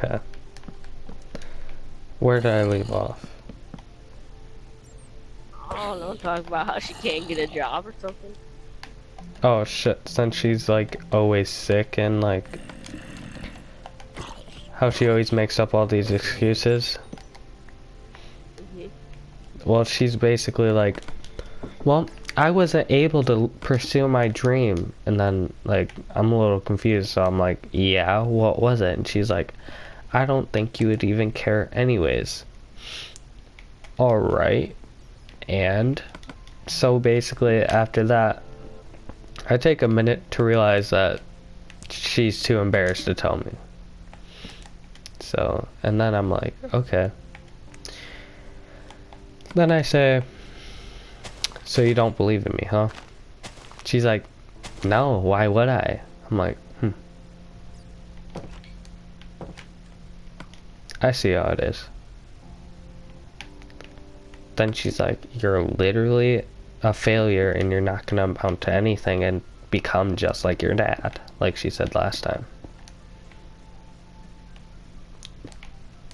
Okay. Where did I leave off? I don't know, talk about how she can't get a job or something. Oh shit, since she's like always sick and like how she always makes up all these excuses. Hmm. Well, she's basically like, well, I wasn't able to pursue my dream. And then like I'm a little confused, so I'm like, yeah, what was it? And she's like, I don't think you would even care anyways. Alright. And so basically after that, I take a minute to realize that she's too embarrassed to tell me. So, and then I'm like, okay. Then I say, so you don't believe in me, huh? She's like, no, why would I? I'm like, I see how it is. Then she's like, you're literally a failure and you're not gonna amount to anything and become just like your dad, like she said last time.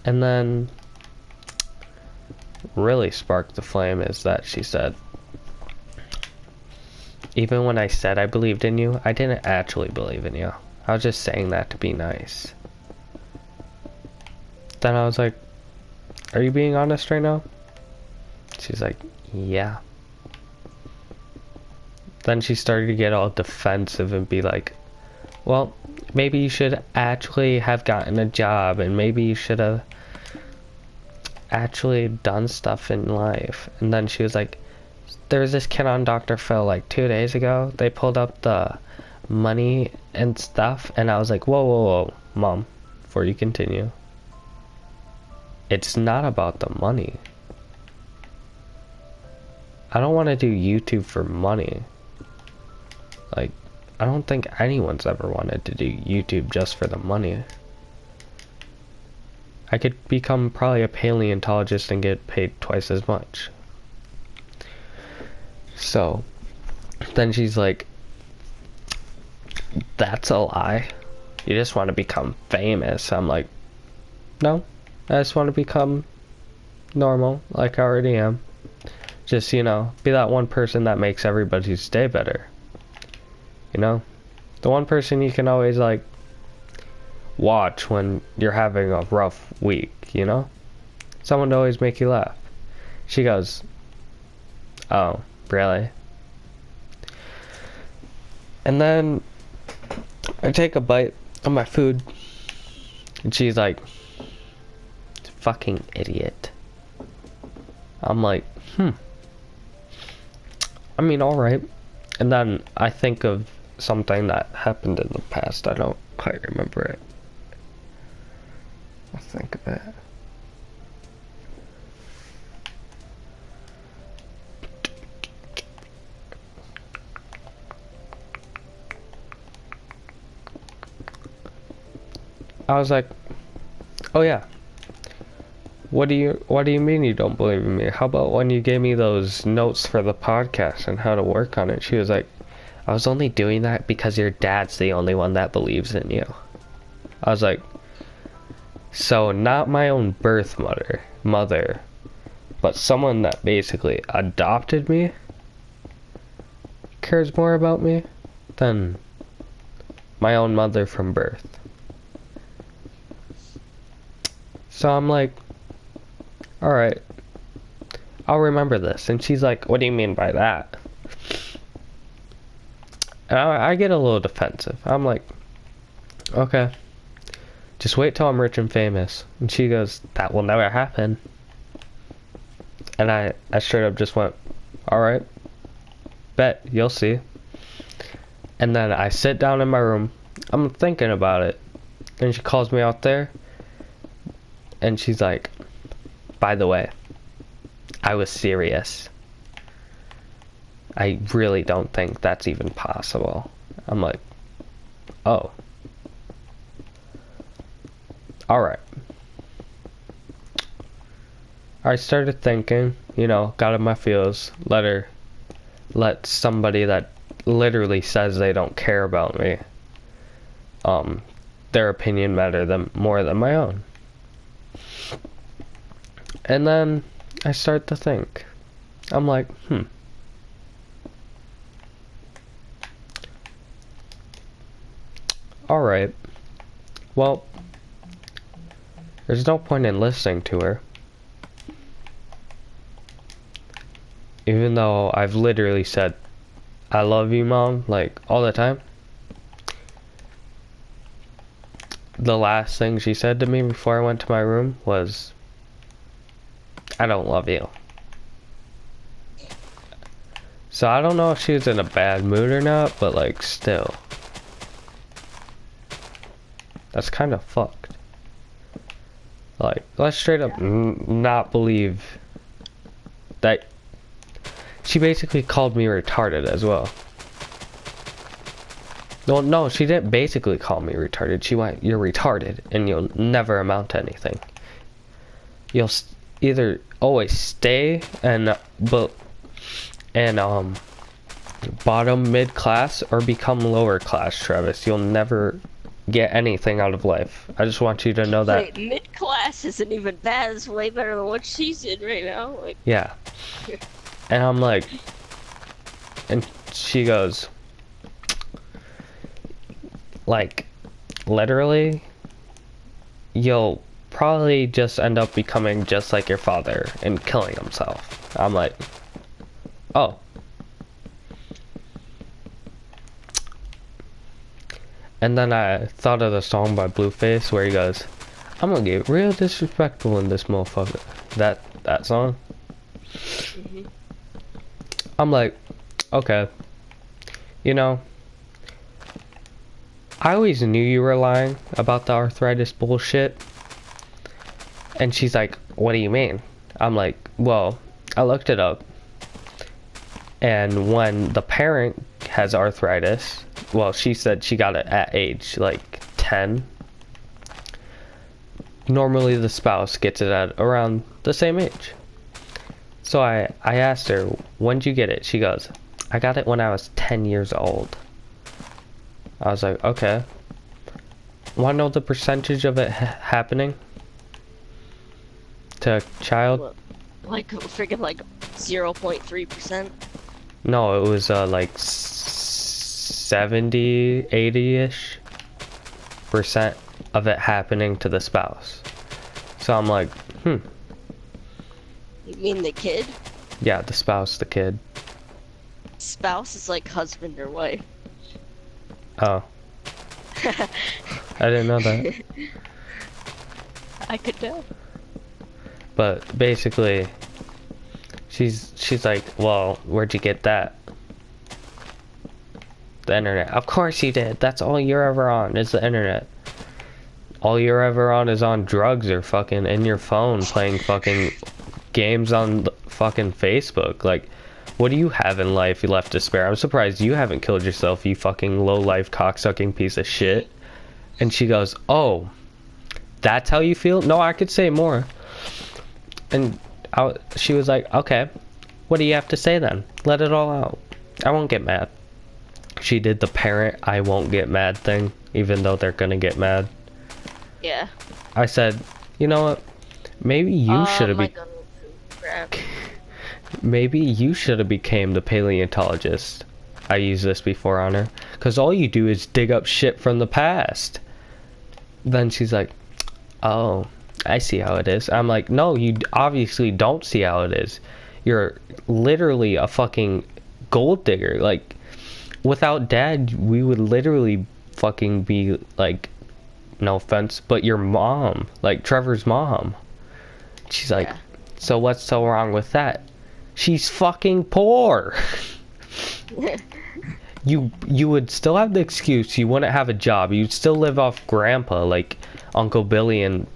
And then really sparked the flame is that she said, even when I said I believed in you, I didn't actually believe in you. I was just saying that to be nice. Then I was like, are you being honest right now? She's like, yeah. Then she started to get all defensive and be like, well, maybe you should actually have gotten a job and maybe you should have actually done stuff in life. And then she was like, there was this kid on Dr. Phil like 2 days ago. They pulled up the money and stuff. And I was like, whoa, whoa, whoa, Mom, before you continue. It's not about the money. I don't want to do YouTube for money. Like, I don't think anyone's ever wanted to do YouTube just for the money. I could become probably a paleontologist and get paid twice as much. So, then she's like, that's a lie. You just want to become famous. I'm like, no, I just want to become normal, like I already am. Just, you know, be that one person that makes everybody's day better. You know? The one person you can always, like, watch when you're having a rough week, you know? Someone to always make you laugh. She goes, oh, really? And then I take a bite of my food, and she's like, fucking idiot. I'm like, I mean, alright. And then I think of something that happened in the past. I don't quite remember it. I'll think of it. I was like, oh yeah. What do you mean you don't believe in me? How about when you gave me those notes for the podcast and how to work on it? She was like, I was only doing that because your dad's the only one that believes in you. I was like, so not my own birth mother, but someone that basically adopted me cares more about me than my own mother from birth. So I'm like, alright, I'll remember this. And she's like, what do you mean by that? And I get a little defensive. I'm like, okay, just wait till I'm rich and famous. And she goes, that will never happen. And I straight up just went, alright, bet, you'll see. And then I sit down in my room, I'm thinking about it. And she calls me out there. And she's like, by the way, I was serious. I really don't think that's even possible. I'm like, oh. Alright. I started thinking, you know, got in my feels, let somebody that literally says they don't care about me, their opinion mattered more than my own. And then I start to think. I'm like, alright. Well, there's no point in listening to her. Even though I've literally said, I love you, Mom, like, all the time. The last thing she said to me before I went to my room was, I don't love you. So I don't know if she was in a bad mood or not, but like, still. That's kind of fucked. Like, let's straight up not believe that. She basically called me retarded as well. Well, no, she didn't basically call me retarded. She went, you're retarded, and you'll never amount to anything. You'll either always stay and bottom mid class or become lower class, Travis. You'll never get anything out of life. I just want you to know that. Wait, mid class isn't even bad. It's way better than what she's in right now. Like, yeah. And I'm like, and she goes, like, literally, you'll probably just end up becoming just like your father and killing himself. I'm like, oh. And then I thought of the song by Blueface where he goes, I'm gonna get real disrespectful in this motherfucker. That song. I'm like, okay. You know, I always knew you were lying about the arthritis bullshit. And she's like, what do you mean? I'm like, well, I looked it up. And when the parent has arthritis, well, she said she got it at age like 10. Normally the spouse gets it at around the same age. So I asked her, when did you get it? She goes, I got it when I was 10 years old. I was like, okay. Want to know the percentage of it happening to a child? like freaking like 0.3%. No, it was like 70, 80-ish % of it happening to the spouse. So I'm like, You mean the kid? Yeah, the spouse, the kid. Spouse is like husband or wife. Oh. I didn't know that. I could tell. But basically, she's like, well, where'd you get that? The internet. Of course you did. That's all you're ever on is the internet. All you're ever on is on drugs or fucking in your phone playing fucking games on fucking Facebook. Like, what do you have in life you left to spare? I'm surprised you haven't killed yourself, you fucking low-life cocksucking piece of shit. And she goes, oh, that's how you feel? No, I could say more. And she was like, okay, what do you have to say then? Let it all out. I won't get mad. She did the parent I won't get mad thing, even though they're gonna get mad. Yeah. I said, you know what? Maybe you should have Maybe you should have became the paleontologist. I used this before on her. Because all you do is dig up shit from the past. Then she's like, oh, I see how it is. I'm like, no, you obviously don't see how it is. You're literally a fucking gold digger. Like, without dad, we would literally fucking be like, no offense, but your mom. Like, Trevor's mom. She's like, so what's so wrong with that? She's fucking poor. You would still have the excuse. You wouldn't have a job. You'd still live off grandpa, like Uncle Billy and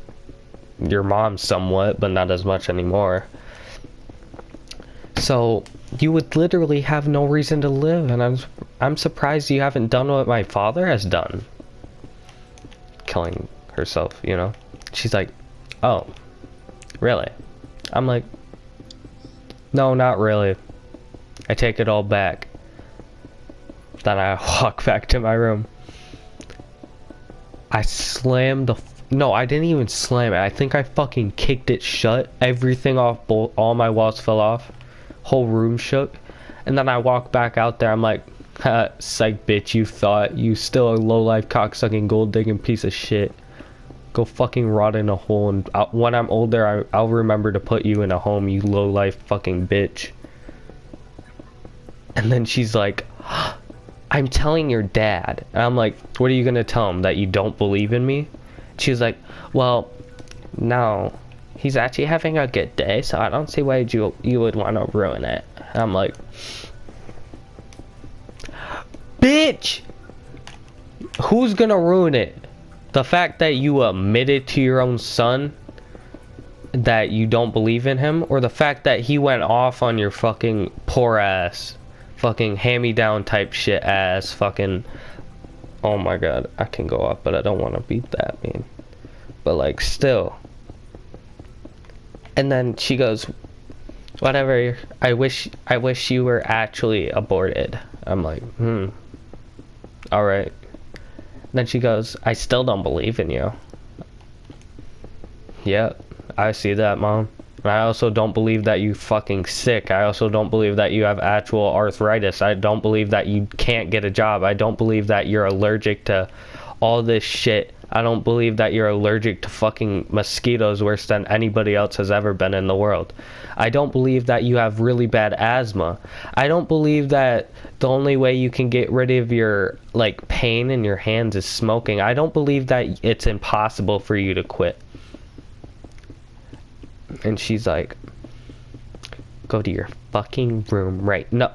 your mom somewhat, but not as much anymore. So you would literally have no reason to live, and I'm surprised you haven't done what my father has done. Killing herself, you know? She's like, oh, really? I'm like, no, not really. I take it all back. Then I walk back to my room. I slammed the... No, I didn't even slam it. I think I fucking kicked it shut. Everything off, all my walls fell off. Whole room shook. And then I walked back out there. I'm like, ha, psych bitch, you thought. You still a low-life cocksucking gold-digging piece of shit. Go fucking rot in a hole. And when I'm older, I'll remember to put you in a home, you low-life fucking bitch. And then she's like, I'm telling your dad. And I'm like, what are you gonna tell him? That you don't believe in me? She was like, well, no. He's actually having a good day, so I don't see why you would want to ruin it. And I'm like, bitch! Who's gonna ruin it? The fact that you admitted to your own son that you don't believe in him? Or the fact that he went off on your fucking poor ass? Fucking hand-me-down type shit ass fucking... Oh my god, I can go up, but I don't want to beat that mean. But like, still. And then she goes, whatever, I wish you were actually aborted. I'm like, alright. Then she goes, I still don't believe in you. Yep, I see that, Mom. And I also don't believe that you fucking sick. I also don't believe that you have actual arthritis. I don't believe that you can't get a job. I don't believe that you're allergic to all this shit. I don't believe that you're allergic to fucking mosquitoes worse than anybody else has ever been in the world. I don't believe that you have really bad asthma. I don't believe that the only way you can get rid of your, like, pain in your hands is smoking. I don't believe that it's impossible for you to quit. And she's like, go to your fucking room right... No.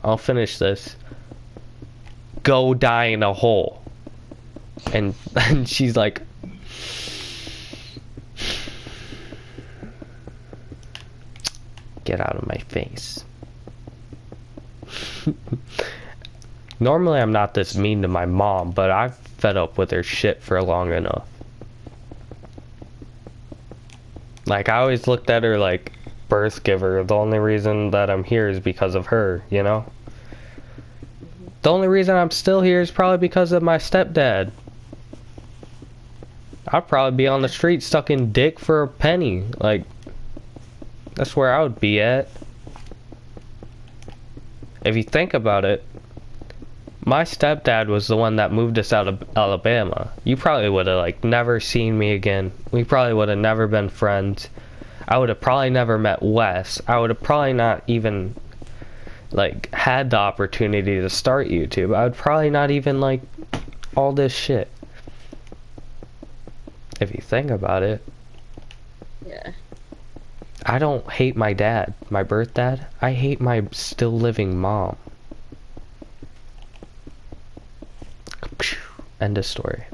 I'll finish this. Go die in a hole. And she's like... Get out of my face. Normally I'm not this mean to my mom, but I've fed up with her shit for long enough. Like, I always looked at her like birth giver. The only reason that I'm here is because of her, you know? The only reason I'm still here is probably because of my stepdad. I'd probably be on the street sucking dick for a penny. Like, that's where I would be at. If you think about it, my stepdad was the one that moved us out of Alabama. You probably would have, like, never seen me again. We probably would have never been friends. I would have probably never met Wes. I would have probably not even, like, had the opportunity to start YouTube. I would probably not even, like, all this shit. If you think about it. Yeah. I don't hate my dad, my birth dad. I hate my still living mom. End of story.